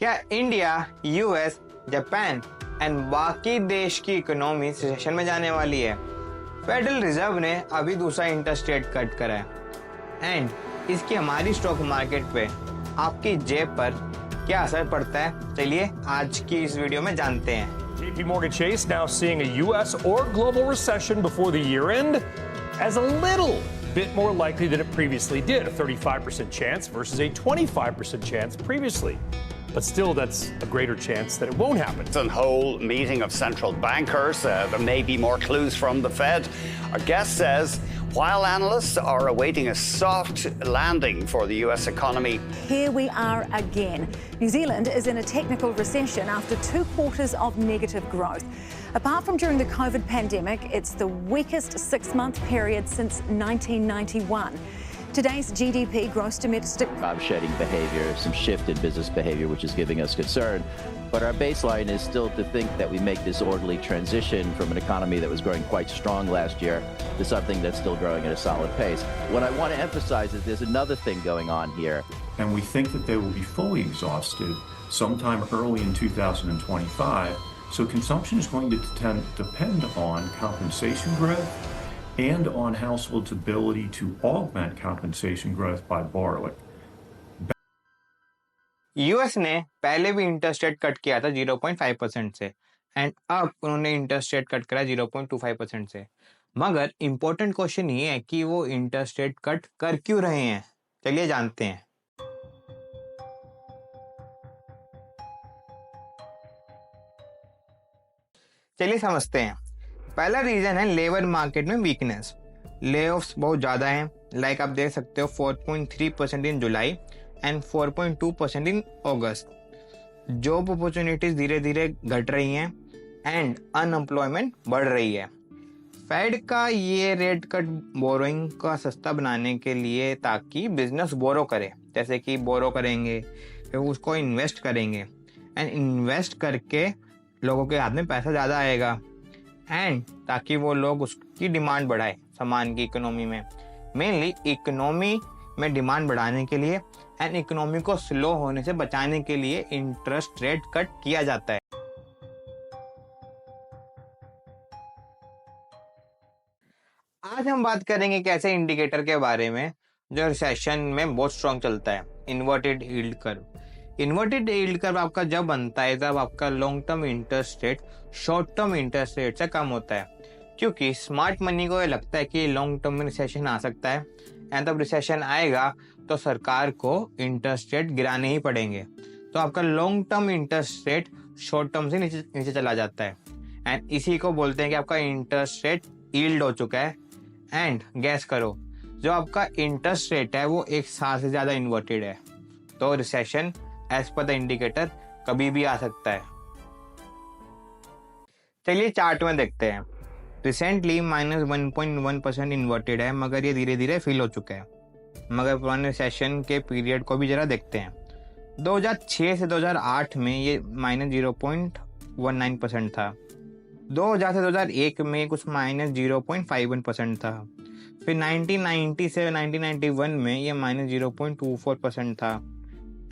क्या India, US, Japan and बाकी देश की इकोनॉमी रिसेशन में जाने वाली है? फेडरल रिजर्व ने अभी दूसरा इंटरेस्ट रेट कट करा है एंड इसकी हमारी स्टॉक मार्केट पे, आपकी जेब पर क्या असर पड़ता है, चलिए आज की इस वीडियो में जानते हैं। JP Morgan Chase now seeing a US or global recession before the year end as a little bit more likely than it previously did, a 35% chance versus a 25% chance previously. But still, that's a greater chance that it won't happen. It's a whole meeting of central bankers. There may be more clues from the Fed. Our guest says while analysts are awaiting a soft landing for the US economy. Here we are again. New Zealand is in a technical recession after 2 quarters of negative growth. Apart from during the COVID pandemic, it's the weakest 6-month period since 1991. Today's GDP, gross domestic job shedding behavior, some shift in business behavior, which is giving us concern. But our baseline is still to think that we make this orderly transition from an economy that was growing quite strong last year to something that's still growing at a solid pace. What I want to emphasize is there's another thing going on here. And we think that they will be fully exhausted sometime early in 2025. So consumption is going to depend on compensation growth and on households' ability to augment compensation growth by borrowing. US ने पहले भी interest rate cut किया था 0.5% से and अब उन्होंने interest rate cut करा 0.25% से। मगर इम्पोर्टेंट क्वेश्चन ये है कि वो इंटरेस्ट रेट कट कर क्यों रहे हैं, चलिए जानते हैं। चलिए समझते हैं। पहला रीजन है लेबर मार्केट में वीकनेस। लेऑफ्स बहुत ज़्यादा हैं, लाइक आप देख सकते हो 4.3% in July and 4.2% in August. Job opportunities धीरे धीरे घट रही हैं एंड अनएम्प्लॉयमेंट बढ़ रही है। फेड का ये रेट कट बोरोइंग का सस्ता बनाने के लिए, ताकि बिजनेस बोरो करे, जैसे कि बोरो करेंगे फिर उसको इन्वेस्ट करेंगे एंड इन्वेस्ट करके लोगों के हाथ में पैसा ज़्यादा आएगा एंड ताकि वो लोग उसकी डिमांड बढ़ाए सामान की इकोनॉमी में। मेनली इकोनॉमी में डिमांड बढ़ाने के लिए एंड इकोनॉमी को स्लो होने से बचाने के लिए इंटरेस्ट रेट कट किया जाता है। आज हम बात करेंगे कैसे इंडिकेटर के बारे में जो रिसेशन में बहुत स्ट्रॉन्ग चलता है, inverted yield curve. Inverted yield curve आपका जब बनता है जब आपका long term interest rate short term interest rate से कम होता है, क्योंकि स्मार्ट मनी को ये लगता है कि लॉन्ग टर्म में रिसेशन आ सकता है एंड तब रिसेशन आएगा तो सरकार को इंटरेस्ट रेट गिराने ही पड़ेंगे, तो आपका long term interest rate short term से नीचे चला जाता है एंड इसी को बोलते हैं कि आपका इंटरेस्ट रेट यील्ड हो चुका है। एंड गैस करो, जो आपका इंटरेस्ट रेट है वो 1 साल से ज्यादा इन्वर्टेड है, तो recession as per the indicator कभी भी आ सकता है। चलिए चार्ट में देखते हैं। रिसेंटली -1.1% इन्वर्टेड है, मगर ये धीरे धीरे फिल हो चुका है। मगर पुराने रिसेशन के पीरियड को भी जरा देखते हैं। 2006 से 2008 में ये -0.19% था। 2000 से 2001 में कुछ -0.51% था। फिर 1990 से 1991 में ये -0.24% था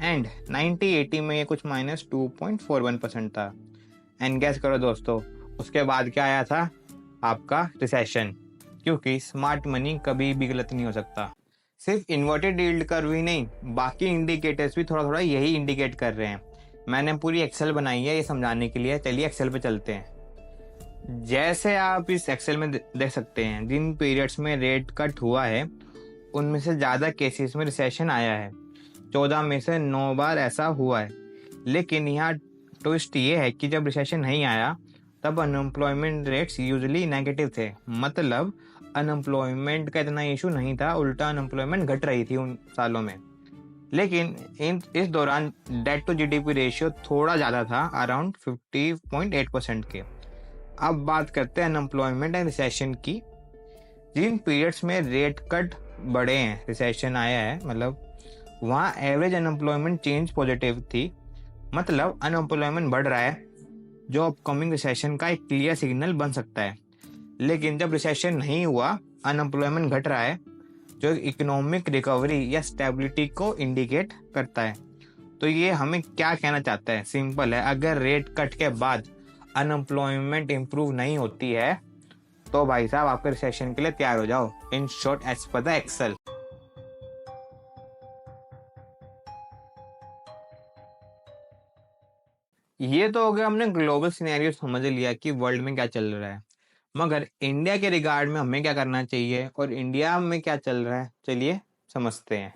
एंड 1980 में ये कुछ -2.41% था। एंड गैस करो दोस्तों, उसके बाद क्या आया था? आपका रिसेशन, क्योंकि स्मार्ट मनी कभी भी गलत नहीं हो सकता। सिर्फ इन्वर्टेड यील्ड कर्व ही नहीं, बाकी इंडिकेटर्स भी थोड़ा थोड़ा यही इंडिकेट कर रहे हैं। मैंने पूरी एक्सेल बनाई है ये समझाने के लिए, चलिए एक्सेल पे चलते हैं। जैसे आप इस एक्सेल में देख सकते हैं, जिन पीरियड्स में रेट कट हुआ है उनमें से ज़्यादा केसेस में रिसेशन आया है। 14 में से 9 बार ऐसा हुआ है। लेकिन यहाँ ट्विस्ट ये है कि जब रिसेशन नहीं आया तब अनएम्प्लॉयमेंट रेट्स यूजुअली नेगेटिव थे, मतलब अनएम्प्लॉयमेंट का इतना इशू नहीं था, उल्टा अनएम्प्लॉयमेंट घट रही थी उन सालों में। लेकिन इस दौरान डेट टू जीडीपी रेशियो थोड़ा ज़्यादा था, अराउंड 50.8% के। अब बात करते हैं अनएम्प्लॉयमेंट एंड रिसेशन की। जिन पीरियड्स में रेट कट बढ़े हैं, रिसेशन आया है, मतलब वहाँ एवरेज अनएम्प्लॉयमेंट चेंज पॉजिटिव थी, मतलब अनएम्प्लॉयमेंट बढ़ रहा है, जो अपकमिंग रिसेशन का एक क्लियर सिग्नल बन सकता है। लेकिन जब रिसेशन नहीं हुआ, अनएम्प्लॉयमेंट घट रहा है, जो इकोनॉमिक रिकवरी या स्टेबिलिटी को इंडिकेट करता है। तो ये हमें क्या कहना चाहता है? सिंपल है, अगर रेट कट के बाद अनएम्प्लॉयमेंट इंप्रूव नहीं होती है तो भाई साहब आपके रिसेशन के लिए तैयार हो जाओ। In short as per the Excel. ये तो हो गया, हमने ग्लोबल सिनेरियो समझ लिया कि वर्ल्ड में क्या चल रहा है, मगर इंडिया के रिगार्ड में हमें क्या करना चाहिए और इंडिया में क्या चल रहा है, चलिए समझते हैं।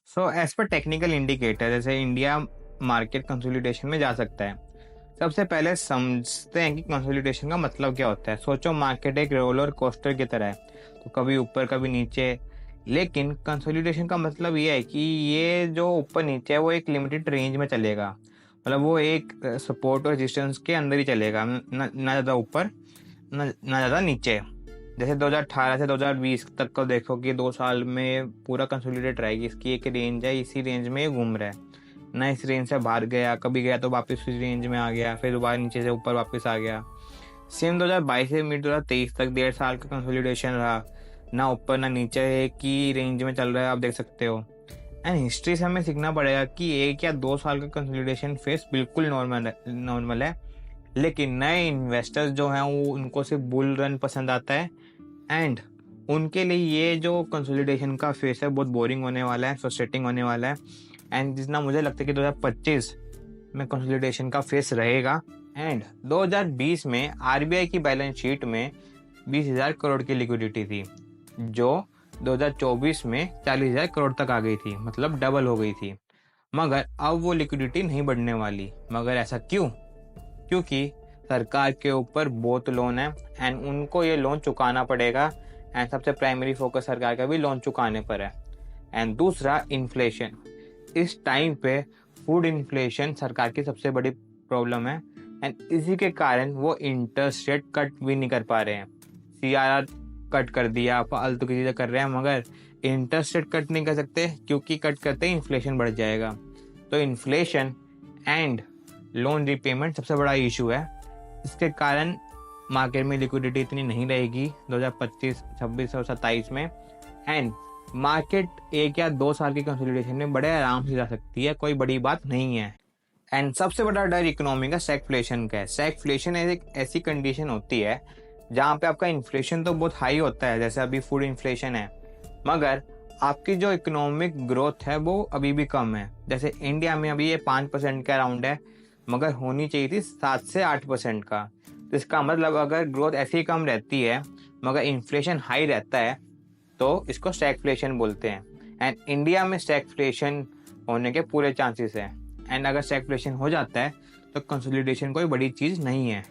So as per technical indicator, जैसे इंडिया मार्केट कंसोलिडेशन में जा सकता है। सबसे पहले समझते हैं कि कंसोलिडेशन का मतलब क्या होता है। सोचो मार्केट एक रोलर कोस्टर की तरह है, तो कभी ऊपर कभी नीचे, लेकिन कंसोलिडेशन का मतलब ये है कि ये जो ऊपर नीचे है वो एक लिमिटेड रेंज में चलेगा, मतलब वो एक सपोर्ट और रेजिस्टेंस के अंदर ही चलेगा, ना ज़्यादा ऊपर ना ज़्यादा नीचे। जैसे 2018 से 2020 तक को देखो कि 2 साल में पूरा कंसोलिडेट रहेगी, इसकी एक रेंज है, इसी रेंज में घूम रहा है, ना इस रेंज से बाहर गया, कभी गया तो वापस इस रेंज में आ गया, फिर दोबारा नीचे से ऊपर वापस आ गया। सेम 2022 से मिड 2023 तक 1.5 साल का कंसोलिडेशन रहा, ना ऊपर ना नीचे, एक ही रेंज में चल रहा है, आप देख सकते हो। एंड हिस्ट्री से हमें सीखना पड़ेगा कि 1 या 2 साल का कंसोलिडेशन फेस बिल्कुल नॉर्मल है, लेकिन नए इन्वेस्टर्स जो हैं वो उनको सिर्फ बुल रन पसंद आता है, एंड उनके लिए ये जो कंसोलिडेशन का फेस है बहुत बोरिंग होने वाला है, फ्रस्ट्रेटिंग होने वाला है। एंड जितना मुझे लगता है कि 2025 में कंसोलिडेशन का फेस रहेगा। एंड 2020 में आरबीआई की बैलेंस शीट में 20,000 करोड़ की लिक्विडिटी थी, जो 2024 में 40,000 करोड़ तक आ गई थी, मतलब डबल हो गई थी। मगर अब वो लिक्विडिटी नहीं बढ़ने वाली। मगर ऐसा क्यों? क्योंकि सरकार के ऊपर बहुत लोन है एंड उनको ये लोन चुकाना पड़ेगा, एंड सबसे प्राइमरी फोकस सरकार का भी लोन चुकाने पर है। एंड दूसरा, इन्फ्लेशन। इस टाइम पे फूड इन्फ्लेशन सरकार की सबसे बड़ी प्रॉब्लम है, एंड इसी के कारण वो इंटरेस्ट रेट कट भी नहीं कर पा रहे हैं। CRR कट कर दिया, फालतू की चीज़ें कर रहे हैं, मगर इंटरेस्ट रेट कट नहीं कर सकते क्योंकि कट करते ही इन्फ्लेशन बढ़ जाएगा। तो इन्फ्लेशन एंड लोन रीपेमेंट सबसे बड़ा इशू है। इसके कारण मार्केट में लिक्विडिटी इतनी नहीं रहेगी 2025, 26 और 27 में, एंड मार्केट 1 या 2 साल की कंसोलिडेशन में बड़े आराम से जा सकती है, कोई बड़ी बात नहीं है। एंड सबसे बड़ा डर इकोनॉमी का स्टैगफ्लेशन का है। स्टैगफ्लेशन एक ऐसी कंडीशन होती है जहाँ पे आपका इन्फ्लेशन तो बहुत हाई होता है, जैसे अभी फूड इन्फ्लेशन है, मगर आपकी जो इकोनॉमिक ग्रोथ है वो अभी भी कम है। जैसे इंडिया में अभी ये 5% के अराउंड है, मगर होनी चाहिए थी 7 से 8% का। तो इसका मतलब अगर ग्रोथ ऐसे ही कम रहती है मगर इन्फ्लेशन हाई रहता है तो इसको स्टैगफ्लेशन बोलते हैं। एंड इंडिया में स्टैगफ्लेशन होने के पूरे चांसेस हैं, एंड अगर स्टैगफ्लेशन हो जाता है तो कंसोलिडेशन कोई बड़ी चीज़ नहीं है।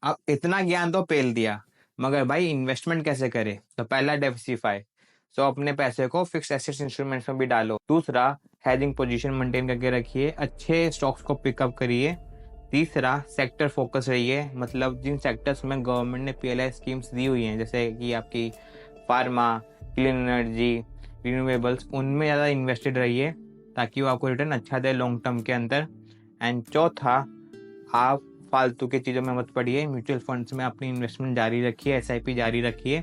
अब इतना ज्ञान तो पेल दिया, मगर भाई इन्वेस्टमेंट कैसे करें? तो पहला, डाइवर्सिफाई। सो अपने पैसे को फिक्स एसेट्स इंस्ट्रूमेंट्स में भी डालो। दूसरा, हेजिंग पोजीशन मेंटेन करके रखिए, अच्छे स्टॉक्स को पिकअप करिए। तीसरा, सेक्टर फोकस रहिए, मतलब जिन सेक्टर्स में गवर्नमेंट ने PLI स्कीम्स दी हुई हैं, जैसे कि आपकी फार्मा, क्लीन एनर्जी, रिन्यूएबल्स, उनमें ज़्यादा इन्वेस्टेड रहिए ताकि वो आपको रिटर्न अच्छा दे लॉन्ग टर्म के अंदर। एंड चौथा, आप फालतू की चीज़ों में मत पड़िए, म्यूचुअल फंड्स में अपनी इन्वेस्टमेंट जारी रखिए, SIP जारी रखिए,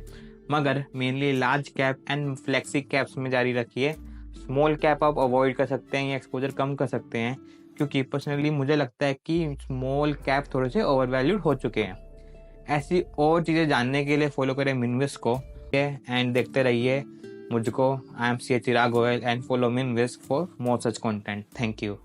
मगर mainly large cap and flexi caps में जारी रखिए। स्मॉल कैप आप अवॉइड कर सकते हैं या एक्सपोजर कम कर सकते हैं, क्योंकि पर्सनली मुझे लगता है कि स्मॉल कैप थोड़े से ओवर वैल्यूड हो चुके हैं। ऐसी और चीज़ें जानने के लिए फॉलो करें मिनविस्क को एंड देखते रहिए मुझको। I am CH Chirag Goyal and follow मिनविस्क for more such content. Thank you.